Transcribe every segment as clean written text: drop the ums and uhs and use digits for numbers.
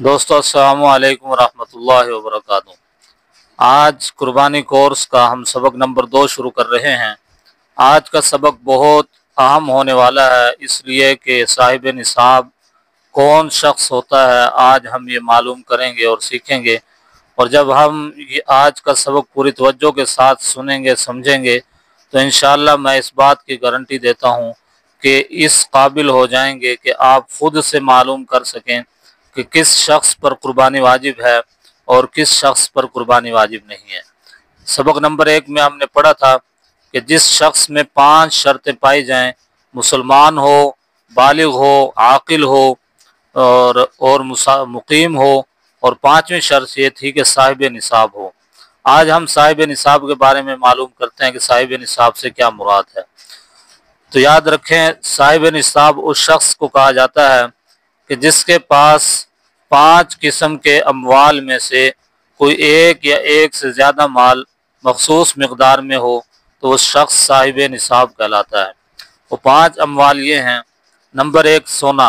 दोस्तों अस्सलामु अलैकुम रहमतुल्लाहि व बरकातुहू। आज कुर्बानी कोर्स का हम सबक नंबर 2 शुरू कर रहे हैं। आज का सबक बहुत अहम होने वाला है, इसलिए कि साहिब निसाब कौन शख्स होता है आज हम ये मालूम करेंगे और सीखेंगे। और जब हम ये आज का सबक पूरी तवज्जो के साथ सुनेंगे समझेंगे तो इंशाअल्लाह मैं इस बात की गारंटी देता हूँ कि इस काबिल हो जाएंगे कि आप खुद से मालूम कर सकें कि किस शख्स पर कुर्बानी वाजिब है और किस शख्स पर कुर्बानी वाजिब नहीं है। सबक नंबर 1 में हमने पढ़ा था कि जिस शख्स में 5 शर्तें पाई जाएं, मुसलमान हो, बालिग हो, आकिल हो और मुकीम हो, और 5वीं शर्त ये थी कि साहिब निसाब हो। आज हम साहिब निसाब के बारे में मालूम करते हैं कि साहिब निसाब से क्या मुराद है। तो याद रखें, साहिब निसाब उस शख्स को कहा जाता है कि जिसके पास 5 किस्म के अमवाल में से कोई एक या एक से ज़्यादा माल मखसूस मकदार में हो तो उस शख्स साहिब निसाब कहलाता है। वो 5 अमवाल ये हैं। नंबर 1 सोना।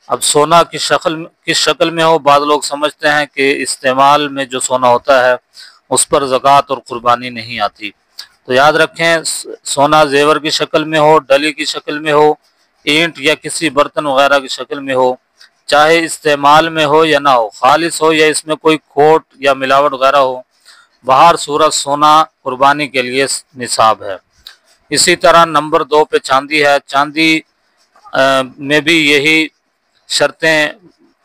अब सोना किस शक्ल में हो, बाद लोग समझते हैं कि इस्तेमाल में जो सोना होता है उस पर ज़कात और कुर्बानी नहीं आती। तो याद रखें, सोना जेवर की शक्ल में हो, डली की शक्ल में हो, ईंट या किसी बर्तन वगैरह की शक्ल में हो, चाहे इस्तेमाल में हो या ना हो, खालिस हो या इसमें कोई खोट या मिलावट वगैरह हो, बाहर सूरत सोना कुर्बानी के लिए निसाब है। इसी तरह नंबर 2 पे चांदी है। चांदी में भी यही शर्तें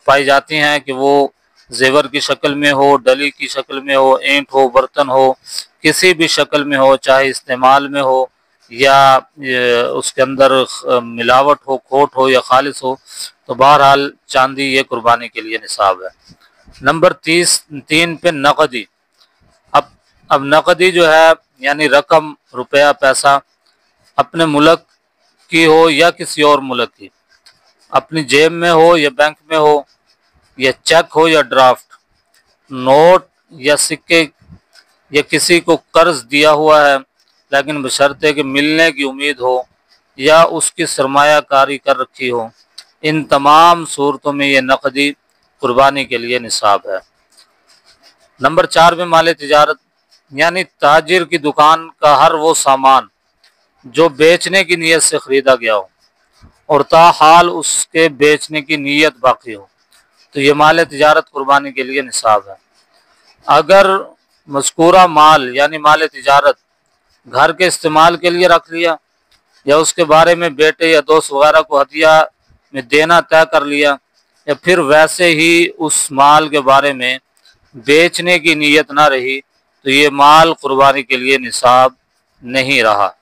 पाई जाती हैं कि वो जेवर की शक्ल में हो, डली की शक्ल में हो, ईंट हो, बर्तन हो, किसी भी शक्ल में हो, चाहे इस्तेमाल में हो या उसके अंदर मिलावट हो, खोट हो या खालिस हो, तो बहरहाल चांदी ये कुर्बानी के लिए निसाब है। नंबर 3 पे नकदी। अब नकदी जो है यानी रकम, रुपया, पैसा, अपने मुल्क की हो या किसी और मुल्क की, अपनी जेब में हो या बैंक में हो, या चेक हो या ड्राफ्ट, नोट या सिक्के, या किसी को कर्ज दिया हुआ है लेकिन बशर्ते कि मिलने की उम्मीद हो या उसकी सरमायाकारी कर रखी हो, इन तमाम सूरतों में ये नकदी कुर्बानी के लिए निसाब है। नंबर 4 में माल तिजारत, यानी ताजिर की दुकान का हर वो सामान जो बेचने की नीयत से ख़रीदा गया हो और ताहाल उसके बेचने की नीयत बाकी हो, तो ये माल तिजारत कुर्बानी के लिए निसाब है। अगर मज़कूरा माल यानी माल तिजारत घर के इस्तेमाल के लिए रख लिया या उसके बारे में बेटे या दोस्त वगैरह को हदिया में देना तय कर लिया, या फिर वैसे ही उस माल के बारे में बेचने की नीयत ना रही, तो ये माल कुर्बानी के लिए निसाब नहीं रहा।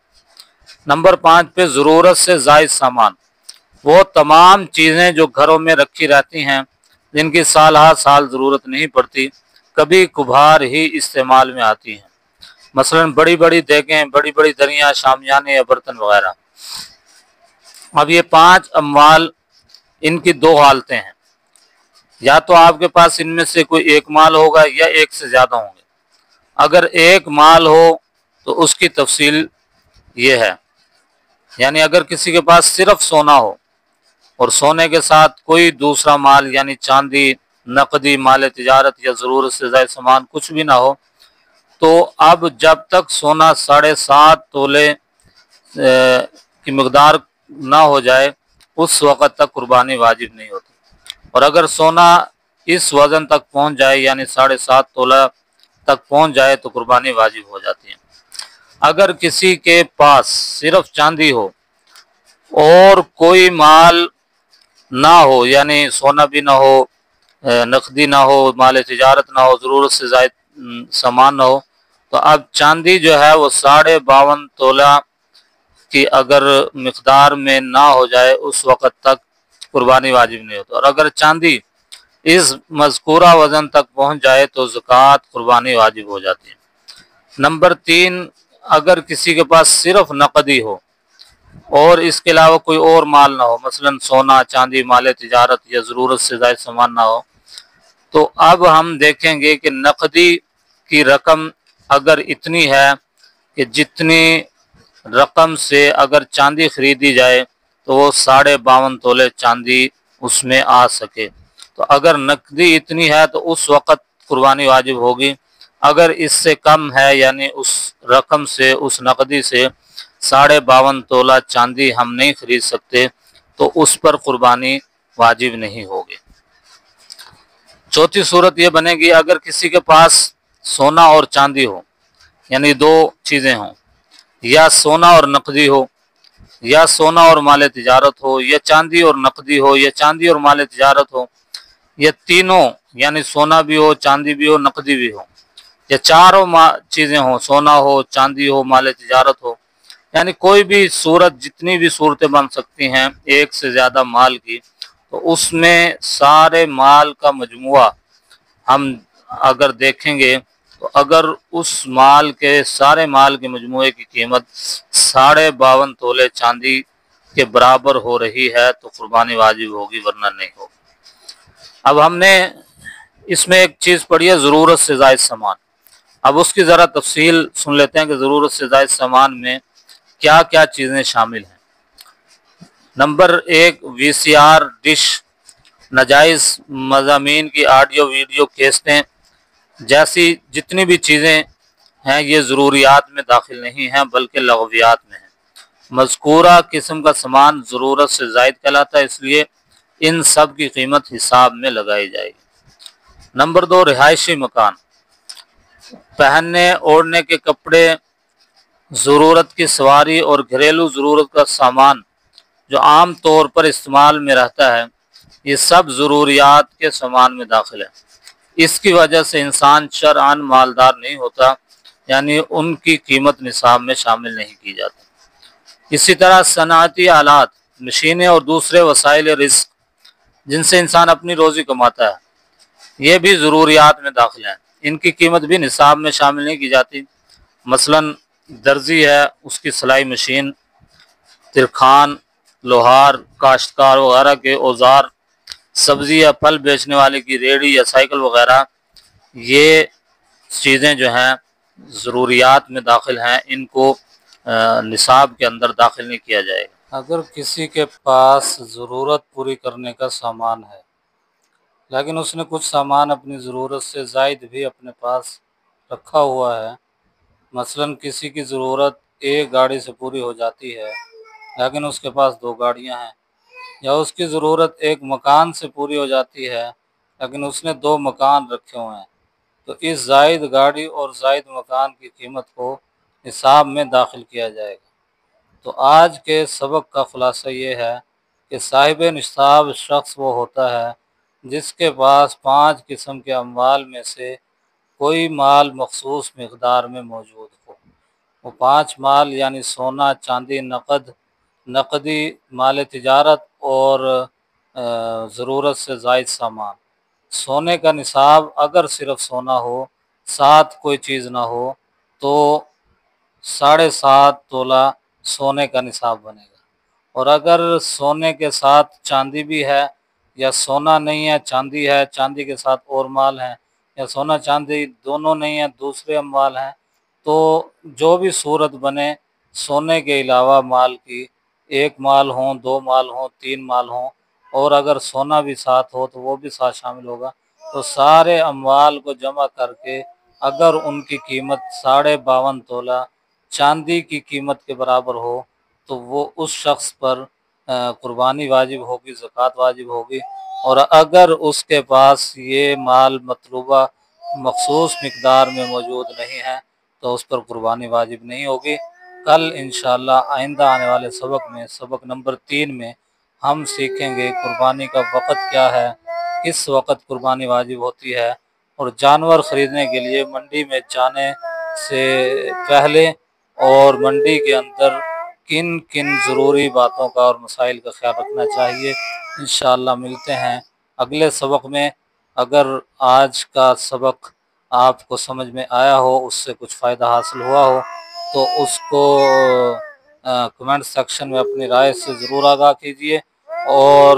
नंबर 5 पे ज़रूरत से ज़ायद सामान। वो तमाम चीज़ें जो घरों में रखी रहती हैं, जिनकी साल हर साल ज़रूरत नहीं पड़ती, कभी कभार ही इस्तेमाल में आती हैं, मसलन बड़ी बड़ी देगें, बड़ी बड़ी दरियाँ, शामियाने या बर्तन वगैरह। अब ये 5 अमवाल, इनकी 2 हालतें हैं, या तो आपके पास इनमें से कोई एक माल होगा या एक से ज़्यादा होंगे। अगर एक माल हो तो उसकी तफसील ये है, यानी अगर किसी के पास सिर्फ सोना हो और सोने के साथ कोई दूसरा माल यानी चांदी, नकदी, माल तिजारत या ज़रूरत से ज़ायद सामान कुछ भी ना हो, तो अब जब तक सोना 7.5 तोले की मकदार ना हो जाए उस वक़्त तक कुर्बानी वाजिब नहीं होती। और अगर सोना इस वज़न तक पहुंच जाए यानी 7.5 तोला तक पहुंच जाए तो कुर्बानी वाजिब हो जाती है। अगर किसी के पास सिर्फ चांदी हो और कोई माल ना हो, यानी सोना भी ना हो, नकदी ना हो, माल तिजारत ना हो, ज़रूरत से ज़ायद सामान ना हो, तो अब चांदी जो है वो 52.5 तोला की अगर मिकदार में ना हो जाए उस वक़्त तक कुर्बानी वाजिब नहीं होती। और अगर चांदी इस मज़कूरा वज़न तक पहुंच जाए तो ज़कात कुर्बानी वाजिब हो जाती है। नंबर 3, अगर किसी के पास सिर्फ नकदी हो और इसके अलावा कोई और माल ना हो, मसलन सोना, चांदी, माल तिजारत या ज़रूरत से ज़ायद सामान ना हो, तो अब हम देखेंगे कि नकदी की रकम अगर इतनी है कि जितनी रकम से अगर चांदी खरीदी जाए तो वो 52.5 तोले चांदी उसमें आ सके, تو اگر نقدی اتنی ہے تو اس وقت قربانی واجب ہوگی، اگر اس سے کم ہے یعنی اس رقم سے، اس نقدی سے 52.5 تولہ چاندی ہم نہیں خرید سکتے تو اس پر قربانی واجب نہیں ہوگی۔ چوتھی صورت یہ بنے گی اگر کسی کے پاس سونا اور چاندی ہو، یعنی دو چیزیں ہوں، یا سونا اور نقدی ہو، یا سونا اور مال تجارت ہو، یا چاندی اور نقدی ہو، یا چاندی اور مال تجارت ہو، یا تینوں یعنی سونا بھی ہو، چاندی بھی ہو، نقدی بھی ہو، یا چاروں چیزیں ہوں، سونا ہو، چاندی ہو، مال تجارت ہو، یعنی کوئی بھی صورت، جتنی بھی صورتیں بن سکتی ہیں ایک سے زیادہ مال کی، تو اس میں سارے مال کا مجموعہ ہم اگر دیکھیں گے تو اگر اس مال کے سارے مال کے مجموعے کی قیمت 52.5 تولے چاندی کے برابر ہو رہی ہے تو قربانی واجب ہوگی، ورنہ نہیں ہوگی۔ اب ہم نے اس میں ایک چیز پڑھی ہے ضرورت سے زائد سامان، اب اس کی ذرا تفصیل سن لیتے ہیں کہ ضرورت سے زائد سامان میں کیا کیا چیزیں شامل ہیں۔ نمبر 1، وی سی آر ڈش، ناجائز مضامین کی آڈیو ویڈیو کیسٹیں جیسی جتنی بھی چیزیں ہیں یہ ضروریات میں داخل نہیں ہیں بلکہ لغویات میں ہیں۔ مذکورہ قسم کا سامان ضرورت سے زائد کہلاتا ہے، اس لیے ان سب کی قیمت حساب میں لگائی جائے گی۔ نمبر 2، رہائشی مکان، پہننے اوڑھنے کے کپڑے، ضرورت کی سواری اور گھریلو ضرورت کا سامان جو عام طور پر استعمال میں رہتا ہے، یہ سب ضروریات کے سامان میں داخل ہے۔ اس کی وجہ سے انسان شرعاً مالدار نہیں ہوتا، یعنی ان کی قیمت نصاب میں شامل نہیں کی جاتی۔ اسی طرح صنعتی آلات، مشینیں اور دوسرے وسائل رزق جن سے انسان اپنی روزی کماتا ہے، یہ بھی ضروریات میں داخل ہیں، ان کی قیمت بھی نصاب میں شامل نہیں کی جاتی۔ مثلاً درزی ہے، اس کی سلائی مشین، ترکھان، لوہار، کاشتکار وغیرہ کے اوزار، سبزی یا پھل بیچنے والے کی ریڑھی یا سائیکل وغیرہ، یہ چیزیں جو ہیں ضروریات میں داخل ہیں، ان کو نصاب کے اندر داخل نہیں کیا جائے گا۔ اگر کسی کے پاس ضرورت پوری کرنے کا سامان ہے لیکن اس نے کچھ سامان اپنی ضرورت سے زائد بھی اپنے پاس رکھا ہوا ہے، مثلاً کسی کی ضرورت ایک گاڑی سے پوری ہو جاتی ہے لیکن اس کے پاس 2 گاڑیاں ہیں، یا اس کی ضرورت ایک مکان سے پوری ہو جاتی ہے لیکن اس نے 2 مکان رکھے ہوئے ہیں، تو اس زائد گاڑی اور زائد مکان کی قیمت کو نصاب میں داخل کیا جائے گا۔ تو آج کے سبق کا خلاصہ یہ ہے کہ صاحب نصاب شخص وہ ہوتا ہے جس کے پاس 5 قسم کے اموال میں سے کوئی مال مخصوص مقدار میں موجود ہو۔ وہ 5 مال یعنی سونا، چاندی، نقدی مال تجارت اور ضرورت سے زائد سامان۔ سونے کا نصاب اگر صرف سونا ہو، ساتھ کوئی چیز نہ ہو، تو 7.5 تولہ سونے کا نصاب بنے گا، اور اگر سونے کے ساتھ چاندی بھی ہے، یا سونا نہیں ہے چاندی ہے، چاندی کے ساتھ اور مال ہیں، یا سونا چاندی دونوں نہیں ہیں دوسرے اموال ہیں، تو جو بھی صورت بنے سونے کے علاوہ مال کی، 1 مال ہوں، 2 مال ہوں، 3 مال ہوں، اور اگر سونا بھی ساتھ ہو تو وہ بھی ساتھ شامل ہوگا، تو سارے اموال کو جمع کر کے اگر ان کی قیمت 52.5 تولہ چاندی کی قیمت کے برابر ہو تو وہ اس شخص پر قربانی واجب ہوگی، زکوٰۃ واجب ہوگی، اور اگر اس کے پاس یہ مال مطلوبہ مخصوص مقدار میں موجود نہیں ہے تو اس پر قربانی واجب نہیں ہوگی۔ کل انشاءاللہ آئندہ آنے والے سبق میں، سبق نمبر 3 میں ہم سیکھیں گے قربانی کا وقت کیا ہے، کس وقت قربانی واجب ہوتی ہے، اور جانور خریدنے کے لیے منڈی میں جانے سے پہلے اور منڈی کے اندر کن کن ضروری باتوں کا اور مسائل کا خیال رکھنا چاہیے۔ انشاءاللہ ملتے ہیں اگلے سبق میں۔ اگر آج کا سبق آپ کو سمجھ میں آیا ہو، اس سے کچھ فائدہ حاصل ہوا ہو تو اس کو کمنٹ سیکشن میں اپنی رائے سے ضرور آگاہ کیجیے، اور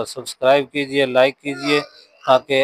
سبسکرائب کیجیے، لائک کیجیے، تاکہ